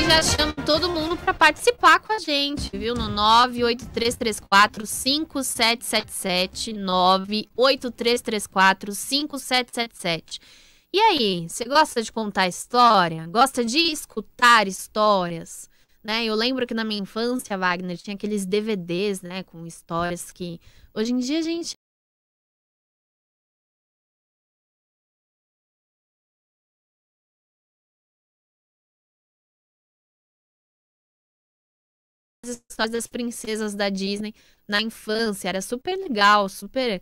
também já chamo todo mundo para participar com a gente, viu? No 98334-5777, 98334-5777. E aí, você gosta de contar história? Gosta de escutar histórias? Né? Eu lembro que na minha infância, Wagner, tinha aqueles DVDs, né, com histórias que hoje em dia a gente as histórias das princesas da Disney na infância, era super legal, super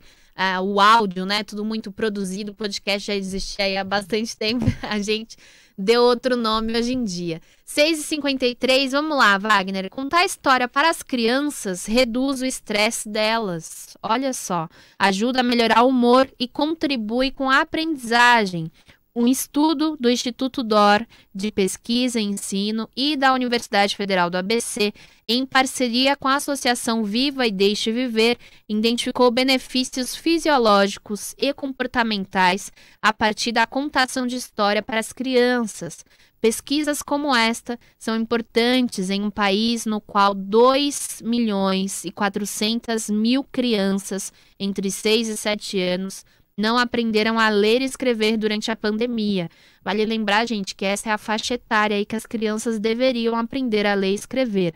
o áudio, né, tudo muito produzido, o podcast já existia aí há bastante tempo, a gente deu outro nome hoje em dia. 6h53, vamos lá, Wagner, contar história para as crianças reduz o estresse delas, olha só, ajuda a melhorar o humor e contribui com a aprendizagem. Um estudo do Instituto DOR de Pesquisa e Ensino e da Universidade Federal do ABC, em parceria com a Associação Viva e Deixe Viver, identificou benefícios fisiológicos e comportamentais a partir da contação de história para as crianças. Pesquisas como esta são importantes em um país no qual 2.400.000 crianças entre 6 e 7 anos não aprenderam a ler e escrever durante a pandemia. Vale lembrar, gente, que essa é a faixa etária aí que as crianças deveriam aprender a ler e escrever.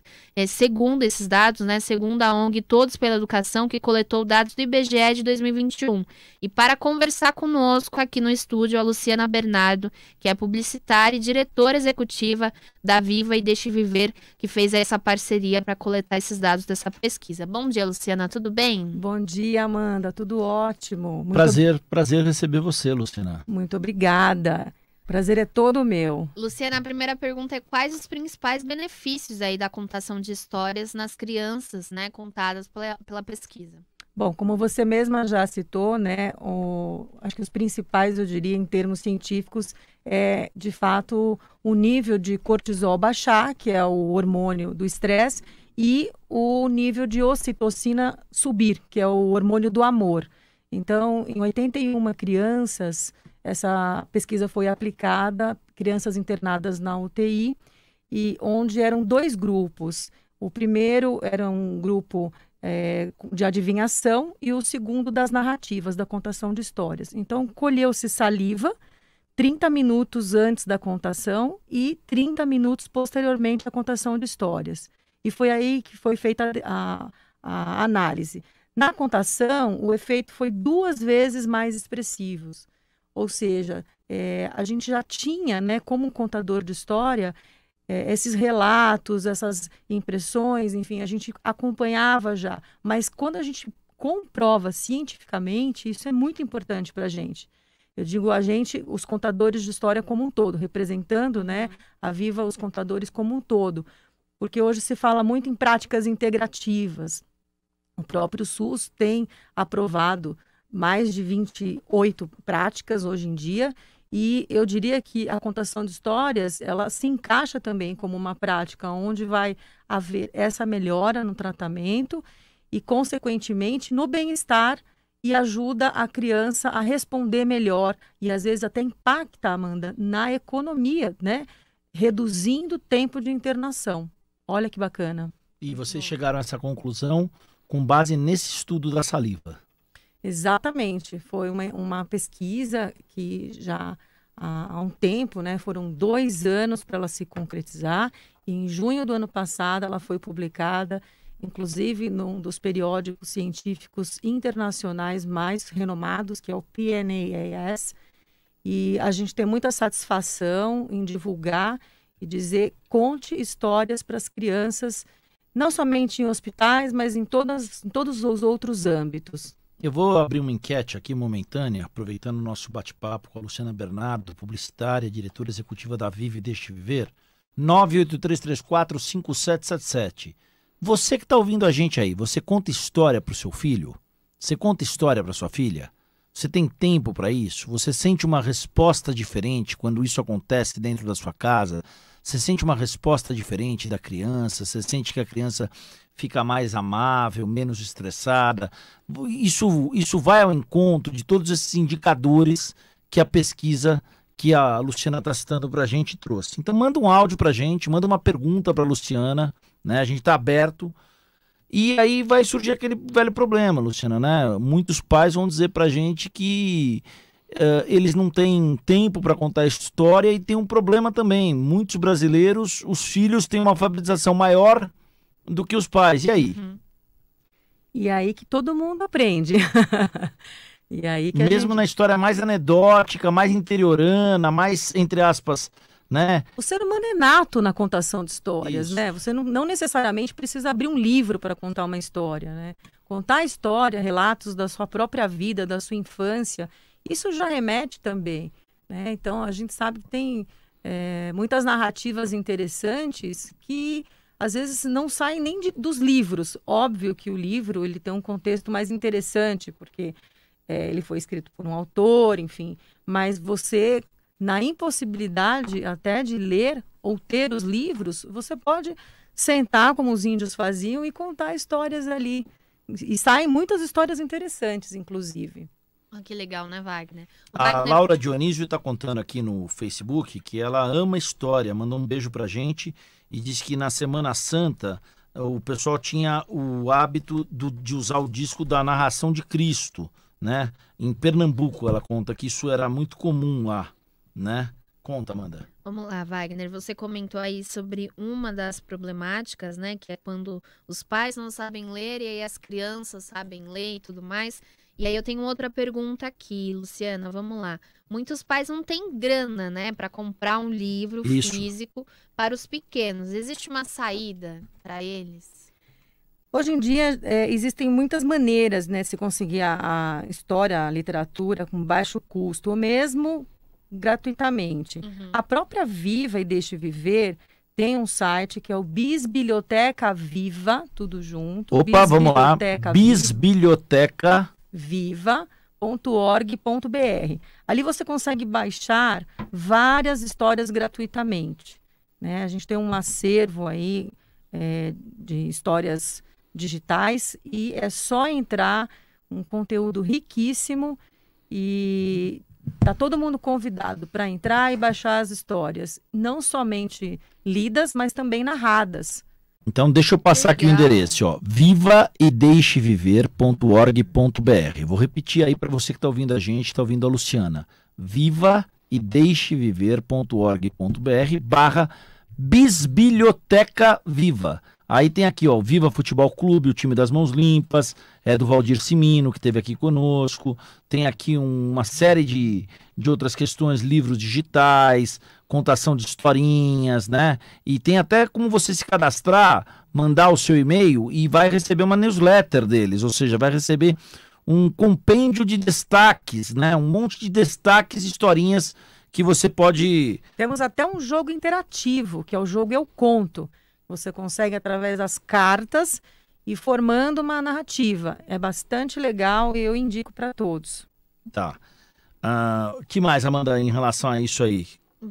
Segundo esses dados, né, segundo a ONG Todos pela Educação, que coletou dados do IBGE de 2021. E para conversar conosco aqui no estúdio, a Luciana Bernardo, que é publicitária e diretora executiva da Viva e Deixe Viver, que fez essa parceria para coletar esses dados dessa pesquisa. Bom dia, Luciana, tudo bem? Bom dia, Amanda, tudo ótimo. Prazer receber você, Luciana. Muito obrigada. Prazer é todo meu. Luciana, a primeira pergunta é quais os principais benefícios aí da contação de histórias nas crianças, né, contadas pela pesquisa? Bom, como você mesma já citou, né, acho que os principais, eu diria, em termos científicos, é, de fato, o nível de cortisol baixar, que é o hormônio do estresse, e o nível de ocitocina subir, que é o hormônio do amor. Então, em 81 crianças, essa pesquisa foi aplicada, crianças internadas na UTI, e onde eram 2 grupos. O primeiro era um grupo de adivinhação e o segundo das narrativas, da contação de histórias. Então, colheu-se saliva 30 minutos antes da contação e 30 minutos posteriormente à contação de histórias. E foi aí que foi feita a análise. Na contação, o efeito foi 2 vezes mais expressivo. Ou seja, a gente já tinha, né, como contador de história, esses relatos, essas impressões, enfim, a gente acompanhava já. Mas quando a gente comprova cientificamente, isso é muito importante para a gente. Eu digo a gente, os contadores de história como um todo, representando, né, a Viva, os contadores como um todo. Porque hoje se fala muito em práticas integrativas. O próprio SUS tem aprovado mais de 28 práticas hoje em dia, e eu diria que a contação de histórias, ela se encaixa também como uma prática onde vai haver essa melhora no tratamento e, consequentemente, no bem-estar, e ajuda a criança a responder melhor e, às vezes, até impacta, Amanda, na economia, né? Reduzindo o tempo de internação. Olha que bacana. E vocês chegaram a essa conclusão com base nesse estudo da saliva? Exatamente, foi uma pesquisa que já há um tempo, né, foram 2 anos para ela se concretizar, e em junho do ano passado ela foi publicada, inclusive num dos periódicos científicos internacionais mais renomados, que é o PNAS, e a gente tem muita satisfação em divulgar e dizer, conte histórias para as crianças, não somente em hospitais, mas em todos os outros âmbitos. Eu vou abrir uma enquete aqui momentânea, aproveitando o nosso bate-papo com a Luciana Bernardo, publicitária, diretora executiva da Vive e Deixe Viver, 983345777. Você que está ouvindo a gente aí, você conta história para o seu filho? Você conta história para sua filha? Você tem tempo para isso? Você sente uma resposta diferente quando isso acontece dentro da sua casa? Você sente uma resposta diferente da criança? Você sente que a criança fica mais amável, menos estressada? Isso vai ao encontro de todos esses indicadores que a pesquisa que a Luciana está citando para a gente e trouxe. Então manda um áudio para a gente, manda uma pergunta para a Luciana, né? A gente está aberto. E aí vai surgir aquele velho problema, Luciana, né? Muitos pais vão dizer para a gente que eles não têm tempo para contar a história e tem um problema também. Muitos brasileiros, os filhos têm uma alfabetização maior do que os pais. E aí? E aí que todo mundo aprende. E aí que mesmo na história mais anedótica, mais interiorana, mais, entre aspas, né? O ser humano é nato na contação de histórias, Isso. né? Você não necessariamente precisa abrir um livro para contar uma história, né? Contar a história, relatos da sua própria vida, da sua infância, isso já remete também, né? Então, a gente sabe que tem muitas narrativas interessantes que, às vezes, não saem nem dos livros. Óbvio que o livro ele tem um contexto mais interessante, porque ele foi escrito por um autor, enfim. Mas você, na impossibilidade até de ler ou ter os livros, você pode sentar, como os índios faziam, e contar histórias ali. E saem muitas histórias interessantes, inclusive. Que legal, né, Wagner? A Laura Dionísio está contando aqui no Facebook que ela ama história, mandou um beijo pra gente e disse que na Semana Santa o pessoal tinha o hábito de usar o disco da Narração de Cristo, né? Em Pernambuco, ela conta que isso era muito comum lá, né? Conta, Amanda. Vamos lá, Wagner, você comentou aí sobre uma das problemáticas, né, que é quando os pais não sabem ler e aí as crianças sabem ler e tudo mais. E aí eu tenho outra pergunta aqui, Luciana, vamos lá. Muitos pais não têm grana, né, para comprar um livro físico para os pequenos. Existe uma saída para eles? Hoje em dia existem muitas maneiras, né, de se conseguir a história, a literatura com baixo custo, ou mesmo gratuitamente. A própria Viva e Deixe Viver tem um site que é o Bisbilhoteca Viva, tudo junto. Opa, vamos lá. Bisbilhoteca viva.org.br. Ali você consegue baixar várias histórias gratuitamente, né? A gente tem um acervo aí de histórias digitais e é só entrar, um conteúdo riquíssimo, e tá todo mundo convidado para entrar e baixar as histórias, não somente lidas, mas também narradas. Então, deixa eu passar aqui o endereço, ó, vivaedeixeviver.org.br. Vou repetir aí para você que está ouvindo a gente, está ouvindo a Luciana. vivaedeixeviver.org.br/Bisbilhoteca Viva. Aí tem aqui, ó, Viva Futebol Clube, o time das mãos limpas, do Valdir Cimino, que esteve aqui conosco. Tem aqui uma série de outras questões, livros digitais, contação de historinhas, né? E tem até como você se cadastrar, mandar o seu e-mail e vai receber uma newsletter deles, ou seja, vai receber um compêndio de destaques, né? Um monte de destaques, historinhas que você pode... Temos até um jogo interativo, que é o jogo Eu Conto. Você consegue, através das cartas, ir formando uma narrativa. É bastante legal e eu indico para todos. Tá. Que mais, Amanda, em relação a isso aí?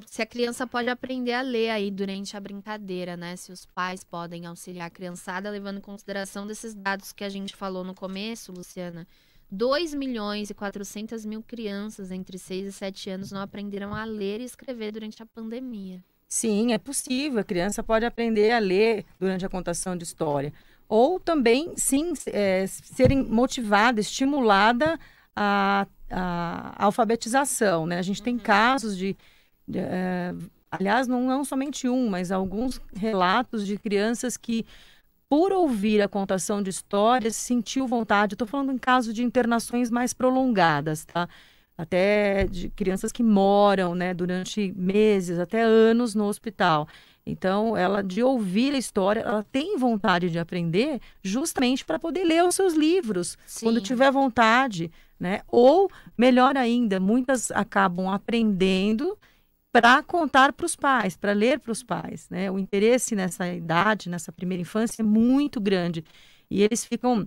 Se a criança pode aprender a ler aí durante a brincadeira, né? Se os pais podem auxiliar a criançada, levando em consideração desses dados que a gente falou no começo, Luciana. 2.400.000 crianças entre 6 e 7 anos não aprenderam a ler e escrever durante a pandemia. Sim, é possível. A criança pode aprender a ler durante a contação de história. Ou também, sim, serem motivada, estimulada a alfabetização, né? A gente tem casos aliás, não somente um, mas alguns relatos de crianças que, por ouvir a contação de histórias, sentiu vontade. Estou falando em casos de internações mais prolongadas, tá? Até de crianças que moram, né, durante meses, até anos no hospital. Então, ela, de ouvir a história, ela tem vontade de aprender justamente para poder ler os seus livros, Sim. quando tiver vontade, né? Ou, melhor ainda, muitas acabam aprendendo para contar para os pais, para ler para os pais, né? O interesse nessa idade, nessa primeira infância, é muito grande. E eles ficam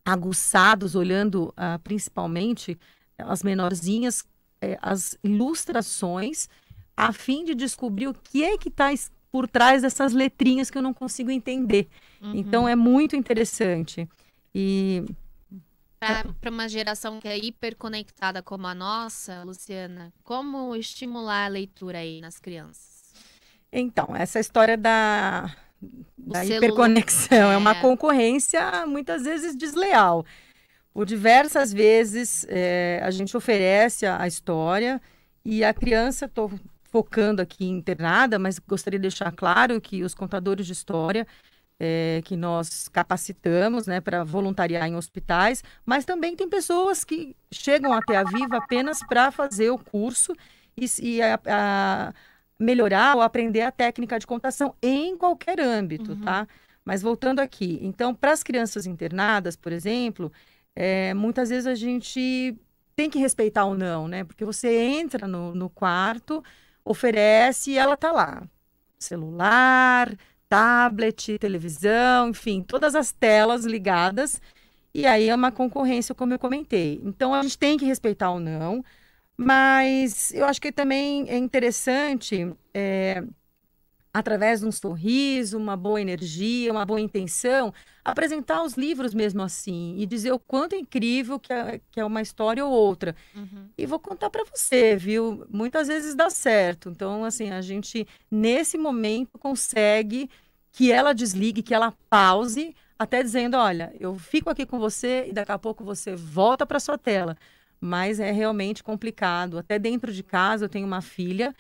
aguçados, olhando principalmente as menorzinhas, as ilustrações, a fim de descobrir o que é que está por trás dessas letrinhas que eu não consigo entender. Então, é muito interessante. E Para uma geração que é hiperconectada como a nossa, Luciana, como estimular a leitura aí nas crianças? Então, essa história da celular. hiperconexão é uma concorrência muitas vezes desleal. Por diversas vezes a gente oferece a história e a criança, estou focando aqui internada, mas gostaria de deixar claro que os contadores de história que nós capacitamos, né, para voluntariar em hospitais, mas também tem pessoas que chegam até a Viva apenas para fazer o curso e melhorar ou aprender a técnica de contação em qualquer âmbito, tá? Mas voltando aqui, então, para as crianças internadas, por exemplo, muitas vezes a gente tem que respeitar o não, né? Porque você entra no quarto, oferece e ela tá lá. Celular, tablet, televisão, enfim, todas as telas ligadas. E aí é uma concorrência, como eu comentei. Então, a gente tem que respeitar o não. Mas eu acho que também é interessante, através de um sorriso, uma boa energia, uma boa intenção, apresentar os livros mesmo assim e dizer o quanto é incrível que é uma história ou outra. E vou contar para você, viu? Muitas vezes dá certo. Então, assim, a gente, nesse momento, consegue que ela desligue, que ela pause, até dizendo, olha, eu fico aqui com você e daqui a pouco você volta para sua tela. Mas é realmente complicado. Até dentro de casa, eu tenho uma filha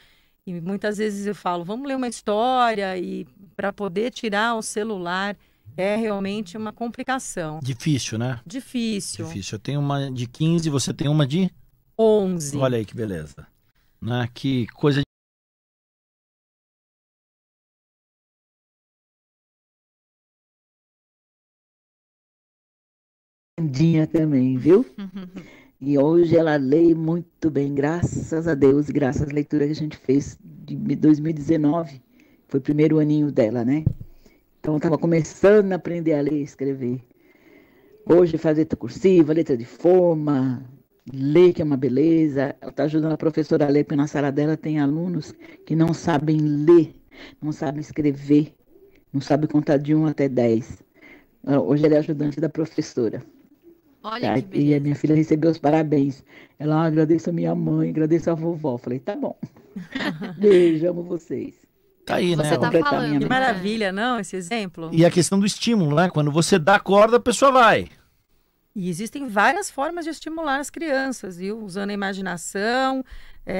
e muitas vezes eu falo, vamos ler uma história e para poder tirar o celular é realmente uma complicação. Difícil, né? Difícil. Difícil. Eu tenho uma de 15, você tem uma de 11. Olha aí que beleza. Né? Que coisa. Dia também, viu? E hoje ela lê muito bem, graças a Deus, graças às leituras que a gente fez de 2019. Foi o primeiro aninho dela, né? Então, eu estava começando a aprender a ler e escrever. Hoje, faz letra cursiva, letra de forma, ler, que é uma beleza. Ela está ajudando a professora a ler, porque na sala dela tem alunos que não sabem ler, não sabem escrever, não sabem contar de 1 até 10. Hoje ela é ajudante da professora. Olha Tá? que beleza. E a minha filha recebeu os parabéns. Ela, agradeço a minha mãe, agradeço a vovó. Falei, tá bom. Beijo, amo vocês. Tá aí, né? Você tá Completar falando. minha Que mãe. maravilha, não? Esse exemplo. E a questão do estímulo, né? Quando você dá corda, a pessoa vai. E existem várias formas de estimular as crianças, viu? Usando a imaginação.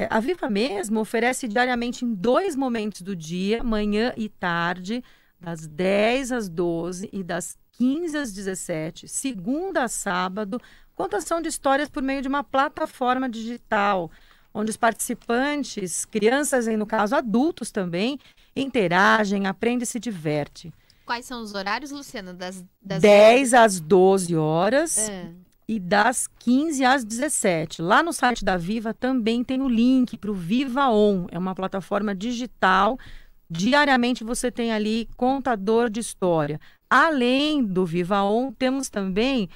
A Viva mesmo oferece diariamente em 2 momentos do dia, manhã e tarde, das 10 às 12 e das 15 às 17, segunda a sábado, contação de histórias por meio de uma plataforma digital, onde os participantes, crianças e, no caso, adultos também, interagem, aprendem e se divertem. Quais são os horários, Luciana? Das 10 às 12 horas É. e das 15 às 17. Lá no site da Viva também tem o link para o Viva On. É uma plataforma digital. Diariamente você tem ali contador de história. Além do Viva On, temos também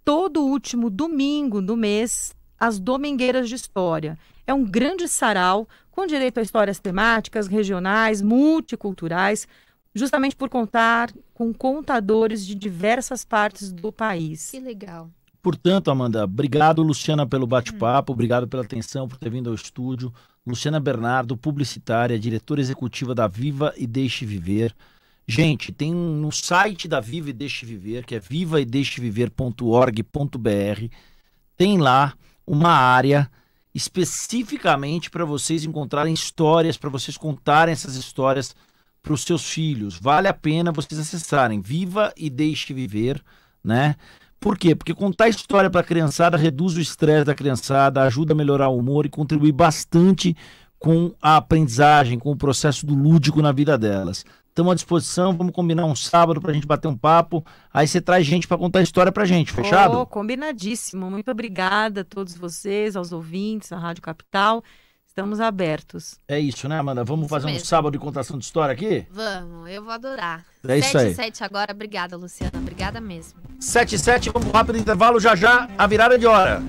todo último domingo do mês as Domingueiras de História. É um grande sarau com direito a histórias temáticas, regionais, multiculturais, justamente por contar com contadores de diversas partes do país. Que legal. Portanto, Amanda, obrigado, Luciana, pelo bate-papo, obrigado pela atenção, por ter vindo ao estúdio. Luciana Bernardo, publicitária, diretora executiva da Viva e Deixe Viver. Gente, tem no site da Viva e Deixe Viver, que é vivaedeixeviver.org.br, tem lá uma área especificamente para vocês encontrarem histórias, para vocês contarem essas histórias para os seus filhos. Vale a pena vocês acessarem Viva e Deixe Viver, né? Por quê? Porque contar história para a criançada reduz o estresse da criançada, ajuda a melhorar o humor e contribui bastante com a aprendizagem, com o processo do lúdico na vida delas. Estamos à disposição, vamos combinar um sábado para a gente bater um papo, aí você traz gente para contar história para gente, fechado? Oh, combinadíssimo. Muito obrigada a todos vocês, aos ouvintes, à Rádio Capital. Estamos abertos. É isso, né, Amanda? Vamos Isso fazer um mesmo. sábado de contação de história aqui? Vamos, eu vou adorar. É isso aí. 7 agora. Obrigada, Luciana. Obrigada mesmo. 7 e 7, vamos pro rápido intervalo, já já, a virada de hora.